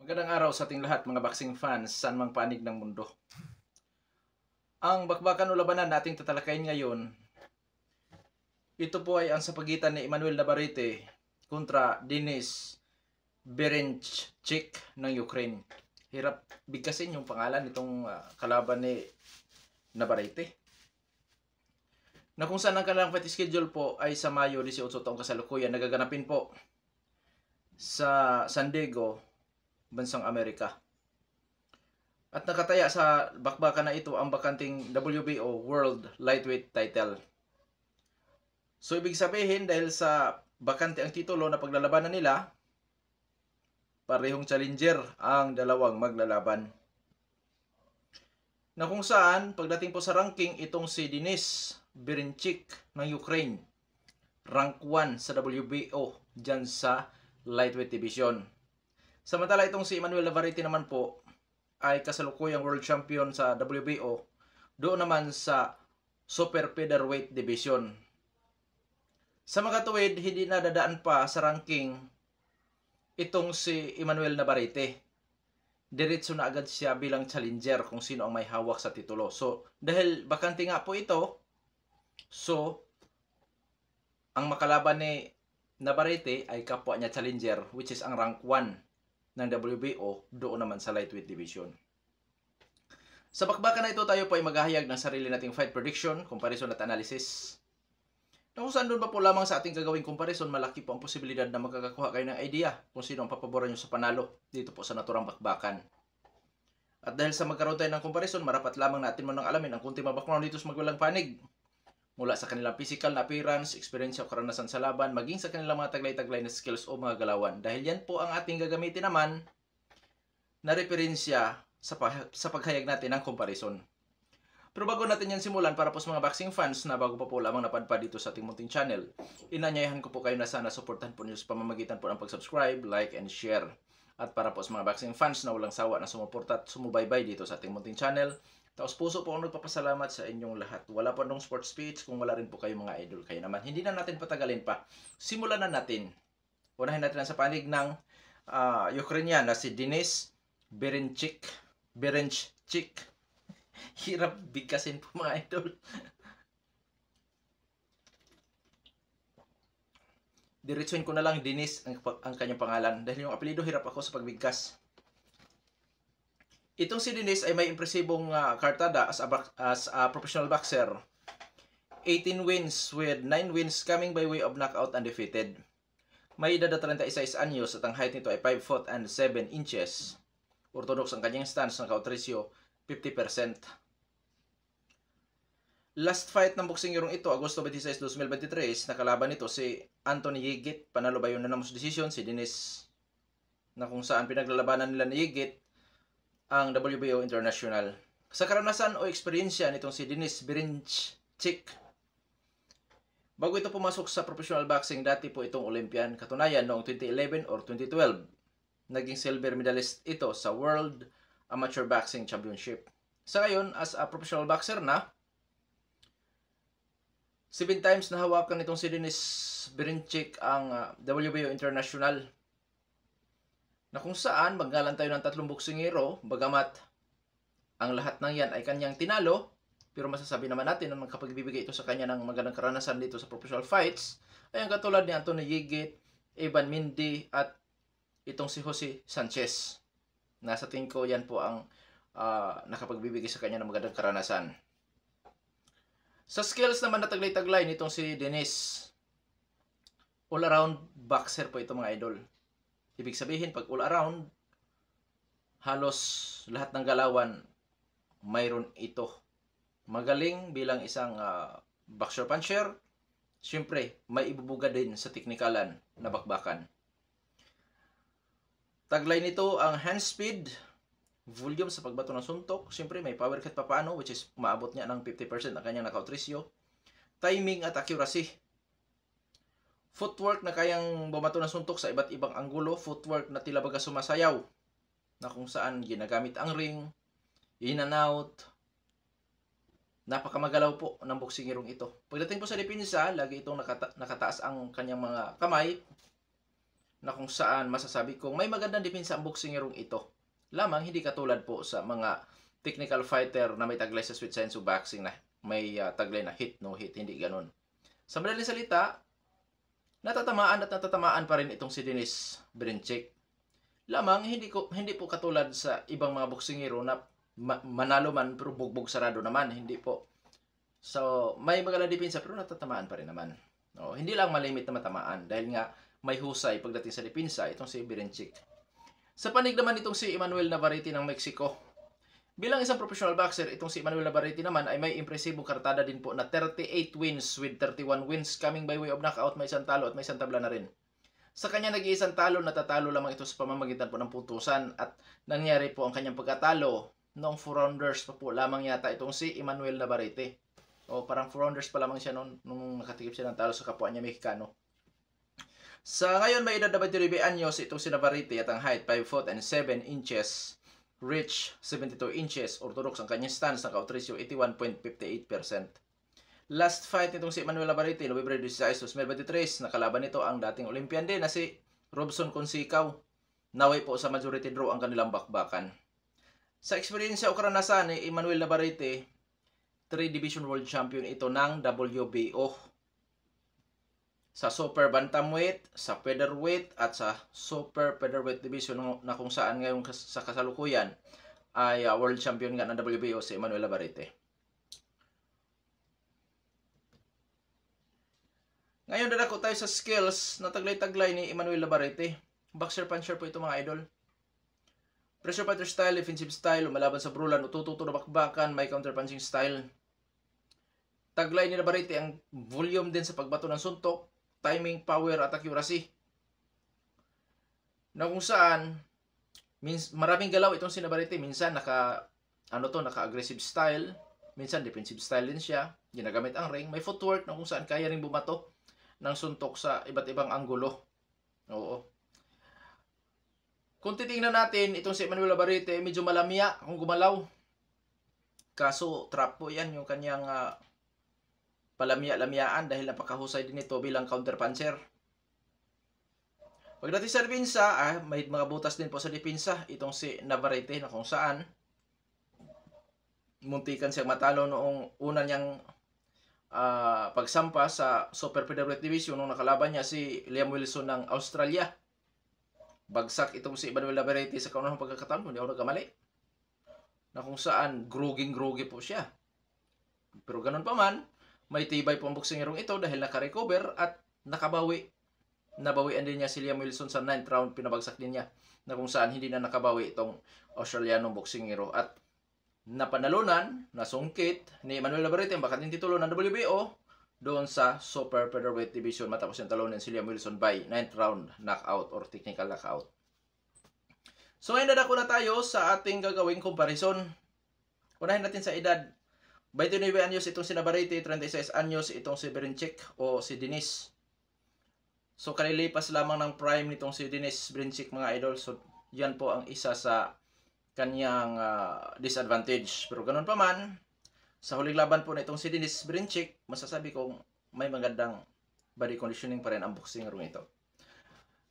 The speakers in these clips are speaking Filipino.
Magandang araw sa ating lahat mga boxing fans saan mang panig ng mundo. Ang bakbakan o labanan nating tatalakayin ngayon, ito po ay ang sa pagitan ni Emmanuel Navarrete kontra Denis Berenchik ng Ukraine. Hirap bigkasin yung pangalan nitong kalaban ni Navarrete. Na kung saan ang kanilang fight schedule po ay sa Mayo 18 taong kasalukuyan, nagaganapin po sa San Diego, bansang Amerika. At nakataya sa bakbakan na ito ang bakanting WBO World Lightweight title. So ibig sabihin dahil sa bakante ang titulo na paglalabanan nila, parehong challenger ang dalawang maglalaban. Na kung saan pagdating po sa ranking, itong si Denis Berenchik ng Ukraine, rank 1 sa WBO dyan sa lightweight division. Samantala itong si Emmanuel Navarrete naman po ay kasalukuyang world champion sa WBO, doon naman sa super featherweight division. Sa mga tuwid, hindi na dadaan pa sa ranking itong si Emmanuel Navarrete. Diretso na agad siya bilang challenger kung sino ang may hawak sa titulo. So, dahil bakante nga po ito, so, ang makalaban ni Navarrete ay kapwa niya challenger, which is ang rank 1 ng WBO, doon naman sa lightweight division. Sa bakbakan na ito, tayo po ay maghahayag ng sarili nating fight prediction, comparison at analysis. Na kung saan doon pa po lamang sa ating gagawing comparison, malaki po ang posibilidad na magkakakuha kayo ng idea kung sino ang papaboran nyo sa panalo dito po sa naturang bakbakan. At dahil sa magkaroon tayo ng comparison, marapat lamang natin mo nang alamin ang kunting background dito sa magwalang panig. Mula sa kanilang physical na appearance, experience o karanasan sa laban, maging sa kanilang mga taglay-taglay na skills o mga galawan. Dahil yan po ang ating gagamitin naman na referensya sa paghayag natin ng comparison. Pero bago natin yan simulan, para po sa mga boxing fans na bago pa po lamang napadpad dito sa ating munting channel, inanyayahan ko po kayo na sana suportahan po niyo sa pamamagitan po ng pag-subscribe, like, and share. At para po sa mga boxing fans na walang sawa na sumuporta at sumubaybay dito sa ating munting channel, taos puso po ako nagpapasalamat sa inyong lahat. Wala pa nung sports speech kung wala rin po kayo mga idol. Kaya naman, hindi na natin patagalin pa. Simulan na natin. Unahin natin sa panig ng Ukrainian na si Denis Berenchik. Hirap bigkasin po mga idol. Diretsuin ko na lang Denis ang kanyang pangalan. Dahil yung apelido hirap ako sa pagbigkas. Itong si Denis ay may impresibong kartada as a professional boxer. 18 wins with 9 wins coming by way of knockout undefeated. May edad na 36 anyos at ang height nito ay 5 foot and 7 inches. Orthodox ang kanyang stance ng count ratio 50%. Last fight ng boksingerong ito, Agosto 26, 2023, nakalaban nito si Anthony Yigit. Panalo ba yun na unanimous decision si Denis, na kung saan pinaglalabanan nila ni Yigit ang WBO International. Sa karanasan o eksperyensya nitong si Denis Berenchik, bago ito pumasok sa professional boxing, dati po itong Olympian. Katunayan, noong 2011 or 2012, naging silver medalist ito sa World Amateur Boxing Championship. Sa ngayon, as a professional boxer na, 7 times nahawakan nitong si Denis Berenchik ang WBO International, na kung saan maggalan tayo ng 3 boksingero, bagamat ang lahat ng yan ay kanyang tinalo, pero masasabi naman natin na nakapagbibigay ito sa kanya ng magandang karanasan dito sa professional fights ay ang katulad ni Anthony Yigit, Evan Mindy at itong si Jose Sanchez. Nasa tingin ko yan po ang nakapagbibigay sa kanya ng magandang karanasan. Sa skills naman na taglay-taglay nitong si Denis, all-around boxer po ito mga idol. Ibig sabihin, pag all-around, halos lahat ng galawan, mayroon ito. Magaling bilang isang boxer-puncher, siyempre, may ibubuga din sa teknikalan na bakbakan. Taglay nito ang hand speed, volume sa pagbato ng suntok. Siyempre, may power cut pa paano, which is maabot niya ng 50% ng kanyang knockout ratio. Timing at accuracy. Footwork na kayang bumato ng suntok sa iba't ibang anggulo. Footwork na tila baga sumasayaw, na kung saan ginagamit ang ring, in and out. Napakamagalaw po ng boksingerong ito. Pagdating po sa depensa, lagi itong nakataas ang kanyang mga kamay, na kung saan masasabi kong may magandang depensa ang boksingerong ito. Lamang hindi katulad po sa mga technical fighter na may taglay sa Sweet Science of Boxing na may taglay na hit, no hit, hindi ganun. Sa madaling salita, natatamaan pa rin itong si Dennis Berinchik. Lamang hindi po katulad sa ibang mga boksingero na manalo man pero bugbog sarado naman, hindi po. So, may magandang depensa pero natatamaan pa rin naman. No, hindi lang malimit na matamaan dahil nga may husay pagdating sa depensa itong si Berinchik. Sa panig naman itong si Emmanuel Navarrete ng Mexico. Bilang isang professional boxer, itong si Emmanuel Navarrete naman ay may impresibong kartada din po na 38 wins with 31 wins coming by way of knockout, may isang talo at may isang tabla na rin. Sa kanya nag-iisang talo, natatalo lamang ito sa pamamagitan po ng putusan at nangyari po ang kanyang pagkatalo noong 4 rounders pa po lamang yata itong si Emmanuel Navarrete. O parang 4 rounders pa lamang siya nung nakatikip siya ng talo sa kapwa niya Mexicano. Sa ngayon may edad na 29 anyos itong si Navarrete at ang height 5 foot and 7 inches, reach 72 inches, orthodox ang kanyang stance, knockout ratio 81.58%. Last fight nitong si Emmanuel Navarrete, Nobyembre 16, 2023, nakalaban nito ang dating Olympian din na si Robson Consicao. Naway po sa majority draw ang kanilang bakbakan. Sa experience o karanasan ni Emmanuel Navarrete, 3 Division World Champion ito ng WBO. Sa Super Bantamweight, sa Featherweight at sa Super Featherweight Division na kung saan ngayon sa kasalukuyan ay World Champion nga ng WBO si Emmanuel Navarrete. Ngayon dadako tayo sa skills na taglay-taglay ni Emmanuel Navarrete. Boxer-puncher po ito mga idol. Pressure fighter style, defensive style, umalaban sa brulan, utututo na bakbakan, may counter-punching style. Taglay ni Navarrete ang volume din sa pagbato ng suntok, timing, power at accuracy. Na kung saan maraming galaw itong si Navarrete, minsan naka-aggressive style, minsan defensive style din siya, ginagamit ang ring, may footwork na kung saan kaya ring bumato ng suntok sa iba't ibang anggulo. Oo. Kung titingnan natin itong si Emmanuel Navarrete, medyo malamya kung gumalaw. Kaso trap po yan yung kanyang palamya-lamyaan dahil napakahusay din ito bilang counter-puncher. Pagdating sa depensa, may mga butas din po sa depensa itong si Navarrete na kung saan muntikan siyang matalo noong una niyang pagsampa sa Super Featherweight Division nung nakalaban niya si Liam Wilson ng Australia. Bagsak itong si Emmanuel Navarrete sa kaunang pagkakataon, hindi ako nagkamali, na kung saan groging-grogi po siya. Pero ganun pa man, may tibay po ang boksingerong ito dahil naka-recover at nakabawi. Nabawian din niya si Liam Wilson sa 9th round, pinabagsak din niya na kung saan hindi na nakabawi itong Australianong boksingero at napanalunan, nasungkit ni Emmanuel Navarrete ang bakating titulo ng WBO doon sa Super Featherweight Division matapos yung talunin si Liam Wilson by 9th round knockout or technical knockout. So ngayon dadako na tayo sa ating gagawing comparison. Unahin natin sa edad. 29 anyos itong si Navarrete, 36 anyos itong si Berinchik o si Dennis. So kalilipas lamang ng prime nitong si Dennis Berinchik mga idol. So yan po ang isa sa kanyang disadvantage. Pero ganun pa man, sa huling laban po nitong si Dennis Berinchik, masasabi kong may magandang body conditioning pa rin ang boksingerong ito.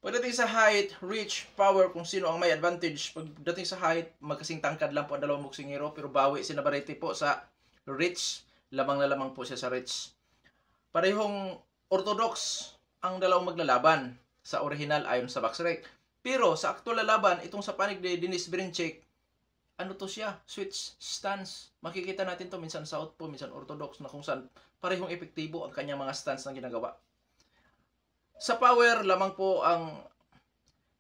Pagdating sa height, reach, power, kung sino ang may advantage. Pagdating sa height, magkasing tangkad lang po ang dalawang boksingero, pero bawi si Navarrete po sa reach. Lamang na lamang po siya sa reach. Parehong orthodox ang dalawang maglalaban sa original ayon sa BoxRec. Pero sa actual na laban, itong sa panig ni Dennis Berinchik, ano to siya? Switch stance. Makikita natin to minsan southpaw, minsan orthodox, na kung saan parehong epektibo ang kanyang mga stance na ginagawa. Sa power, lamang po ang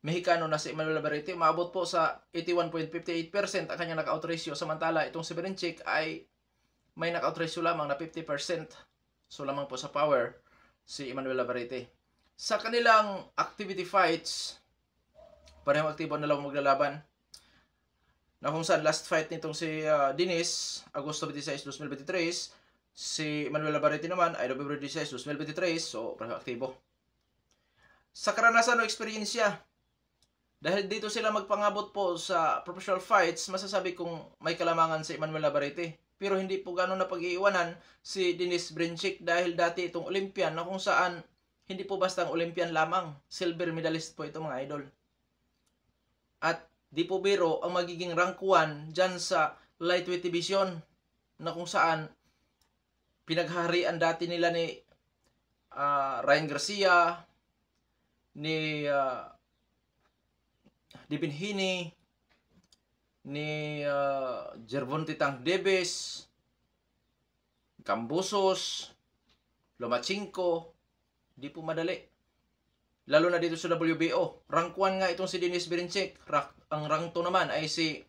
Mexicano na si Emmanuel Navarrete. Maabot po sa 81.58% ang kanyang knockout ratio. Samantala, itong si Berinchik ay may knockout ratio lamang na 50%. So, lamang po sa power si Emmanuel Navarrete. Sa kanilang activity fights, parehong aktibo na lang maglalaban. Na kung saan last fight nitong si Dennis, Agosto 26, 2023, si Emmanuel Navarrete naman ay Nobyembre 16, 2023, so parehong aktibo. Sa karanasan o eksperyensya, dahil dito sila magpangabot po sa professional fights, masasabi kong may kalamangan si Emmanuel Navarrete. Pero hindi po gano'n na pag-iiwanan si Dennis Berinchik dahil dati itong Olympian na kung saan Hindi po basta ang Olympian lamang. Silver medalist po ito mga idol. At di po biro ang magiging rank 1 dyan sa lightweight division na kung saan pinaghaharian dati nila ni Ryan Garcia, ni Devin Haney, ni Gervonta Tank Davis, Kambosos, Lomachenko. Di po madali. Lalo na dito sa WBO. Rank 1 nga itong si Denis Berinchik. Ang rank 2 naman ay si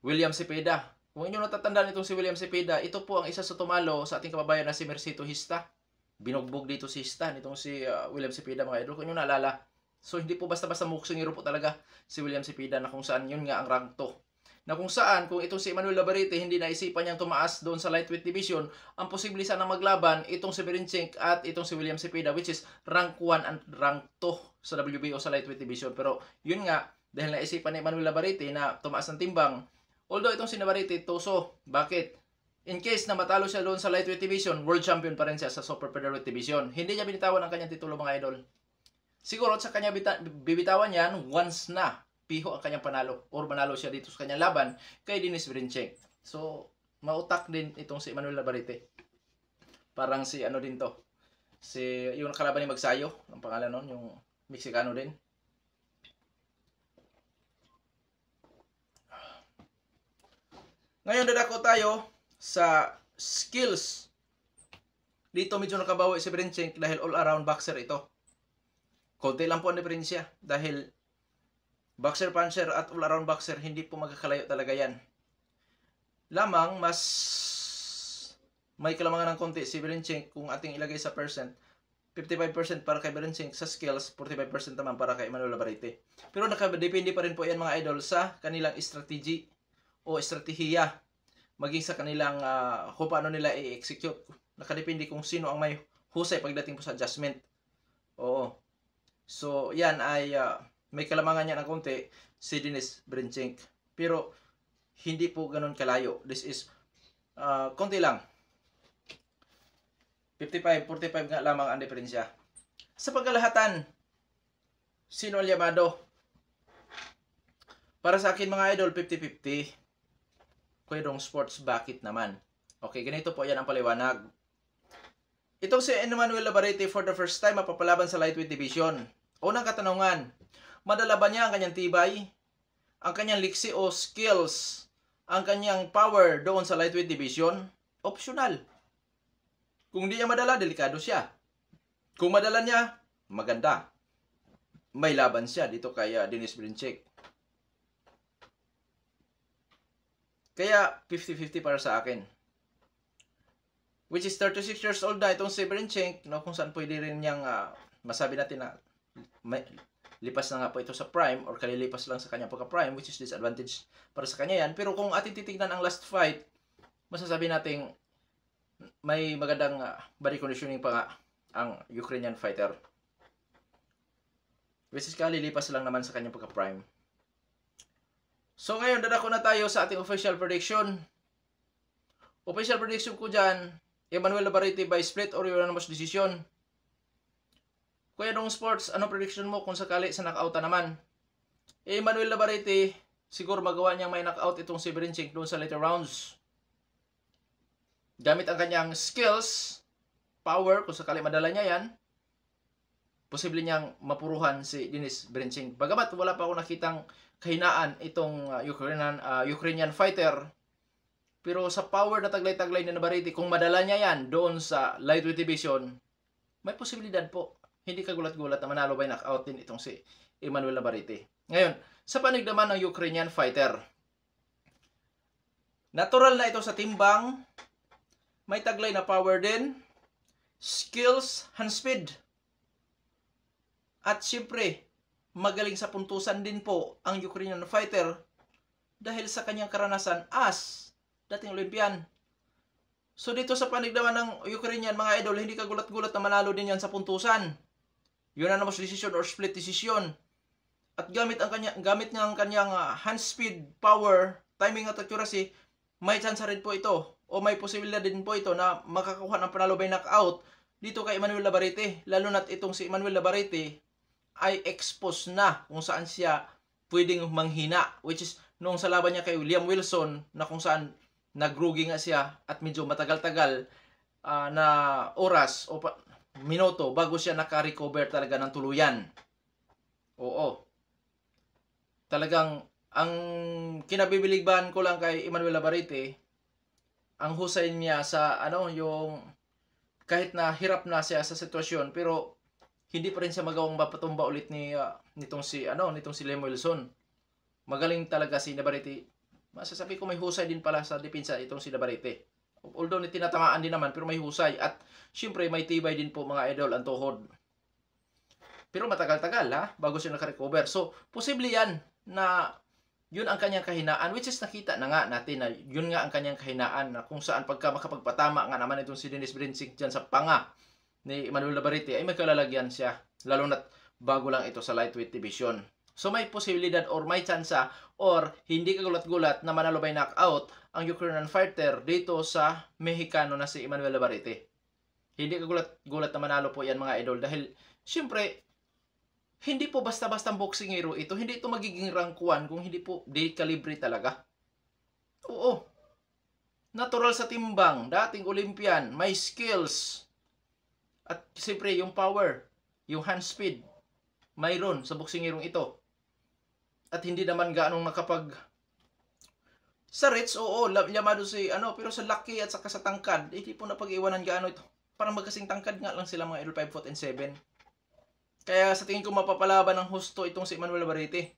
William Cepeda. Kung inyo natatandaan itong si William Cepeda, ito po ang isa sa tumalo sa ating kababayan na si Mercito Hista. Binugbog dito si Hista, nitong si William Cepeda mga idol. Kung inyo naalala. So hindi po basta-basta muksingiro po talaga si William Cepeda na kung saan yun nga ang rank 2. Na kung saan, kung itong si Emmanuel Labarite hindi naisipan niyang tumaas doon sa lightweight division, ang posible sana maglaban itong si Berinchik at itong si William Cepeda, which is rank 1 and rank 2 sa WBO sa lightweight division. Pero yun nga, dahil naisipan ni Emmanuel Labarite na tumaas ng timbang, although itong si Labarite tuso. Bakit? In case na matalo siya doon sa lightweight division, world champion pa rin siya sa super featherweight division. Hindi niya binitawan ang kanyang titulo mga idol. Siguro sa kanya bibitawan yan once na piho ang kanyang panalo or manalo siya dito sa kanyang laban kay Denis Berinchik. So, mautak din itong si Emmanuel Labarite. Parang si ano din to. Si yung kalaban ni Magsayo, ang pangalan nun, yung Mexicano din. Ngayon dadako tayo sa skills. Dito medyo nakabawi si Berinchik dahil all-around boxer ito. Konti lang po ang diferensya dahil boxer puncher at all-around boxer hindi po magkakalayo talaga yan. Lamang mas may kalamangan ng konti si Berinchik kung ating ilagay sa percent. 55% para kay Berinchik sa skills, 45% naman para kay Emmanuel Labarite. Pero nakadepende pa rin po yan mga idol sa kanilang strategy o estratehiya. Maging sa kanilang kung paano nila i-execute. Nakadepende kung sino ang may husay pagdating po sa adjustment. Oo. So, yan ay may kalamangan niya ng konti si Denis Berinchik. Pero, hindi po ganun kalayo. This is, konti lang. 55-45 nga lamang ang diferensya. Sa pagkalahatan, sino ang llamado? Para sa akin mga idol, 50-50. Kuya Sports, bakit naman? Okay, ganito po yan ang paliwanag. Itong si Emmanuel Labarite for the first time mapapalaban sa lightweight division. Unang katanungan, madala ba niya ang kanyang tibay, ang kanyang liksi o skills, ang kanyang power doon sa lightweight division? Optional. Kung di niya madala, delikado siya. Kung madala niya, maganda. May laban siya dito kay Denis Berinchik. Kaya 50-50 para sa akin. Which is 36 years old na itong si Berinchik, no, kung saan pwede rin niyang masabi natin na lipas na nga po ito sa prime or kalilipas lang sa kanyang pagka-prime, which is disadvantage para sa kanya yan. Pero kung ating titignan ang last fight, masasabi natin may magandang body conditioning pa nga ang Ukrainian fighter. Which is kalilipas lang naman sa kanyang pagka-prime. So ngayon, dadako na tayo sa ating official prediction. Official prediction ko dyan, Emmanuel Labarite by split or unanimous decision. Kuya Sports, ano prediction mo kung sakali sa knockout naman? Emmanuel Labarite, siguro magawa niyang may knockout itong si Berinchik doon sa later rounds. Gamit ang kanyang skills, power, kung sakali madala niya yan, posible niyang mapuruhan si Denis Berinchik. Bagamat wala pa ako nakitang kahinaan itong Ukrainian fighter, pero sa power na taglay-taglay ni Labarite, kung madala niya yan doon sa lightweight division, may posibilidad po. Hindi kagulat-gulat na manalo by knockout din itong si Emmanuel Labarite. Ngayon, sa panig naman ng Ukrainian fighter, natural na ito sa timbang, may taglay na power din, skills, hand speed. At siyempre, magaling sa puntusan din po ang Ukrainian fighter dahil sa kanyang karanasan as dating Olympian. So dito sa panig naman ng Ukrainian mga idol, hindi kagulat-gulat na manalo din yan sa puntusan. Unanimous decision or split decision. At gamit niya ang kanyang hand speed, power, timing at accuracy, may chance rin po ito o may posibilidad din po ito na makakakuha ng panalo by knockout dito kay Emmanuel Labarite. Lalo na't itong si Emmanuel Labarite ay expose na kung saan siya pwedeng manghina. Which is, noong sa laban niya kay William Wilson, na kung saan nagrugi nga siya at medyo matagal-tagal na oras o minuto bago siya naka-recover talaga ng tuluyan. Oo. Talagang, ang kinabibiligban ko lang kay Emmanuel Labarite, ang husay niya sa yung kahit na hirap na siya sa sitwasyon, pero hindi pa rin siya magawang mapatumba ulit nitong si Liam Wilson. Magaling talaga si Labarite. Masasabi ko may husay din pala sa depensa itong si Labarite. Although tinatamaan din naman, pero may husay. At syempre may tibay din po mga idol ang tuhod. Pero matagal-tagal bago siya naka-recover. So, posible yan na yun ang kanyang kahinaan, which is nakita na nga natin na yun nga ang kanyang kahinaan, na kung saan pagka makapagpatama nga naman itong si Dennis Brinsik dyan sa panga ni Emmanuel Labarite ay may kalalagyan siya, lalo na't bago lang ito sa lightweight division. So may posibilidad or may tsansa or hindi kagulat-gulat na manalo by knockout ang Ukrainian fighter dito sa Mexicano na si Emmanuel Labarite. Hindi kagulat-gulat na manalo po yan mga idol, dahil syempre hindi po basta-bastang boksingero ito. Hindi ito magiging rank 1 kung hindi po di kalibre talaga. Oo. Natural sa timbang, dating Olympian, may skills. At siyempre yung power, yung hand speed, mayroon sa boksingerong ito. At hindi naman gaanong nakapag sa reach, yamado si pero sa laki at saka sa tangkad, hindi po napag-iwanan gaano ito. Parang magkasing tangkad nga lang sila mga idol, 5 foot and 7. Kaya sa tingin ko mapapalaban ng husto itong si Emmanuel Labarite,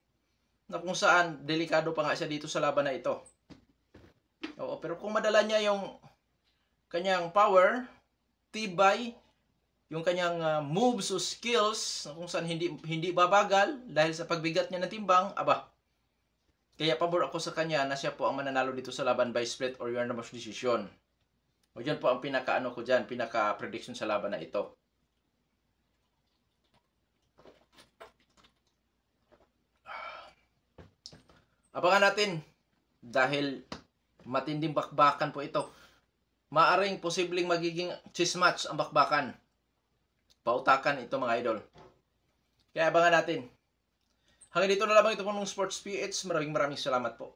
na kung saan delikado pa nga siya dito sa laban na ito. Oo, pero kung madala niya yung kanyang power, tibay, yung kanyang moves o skills, na kung saan hindi babagal dahil sa pagbigat niya ng timbang, kaya pabor ako sa kanya na siya po ang mananalo dito sa laban by split or unanimous decision. O yan po ang pinaka-prediction sa laban na ito. Abangan natin, dahil matinding bakbakan po ito. Maaring posibleng magiging chess match ang bakbakan. Pautakan ito mga idol. Kaya abangan natin. Hanggang dito na lamang ito pong Sports PH. Maraming salamat po.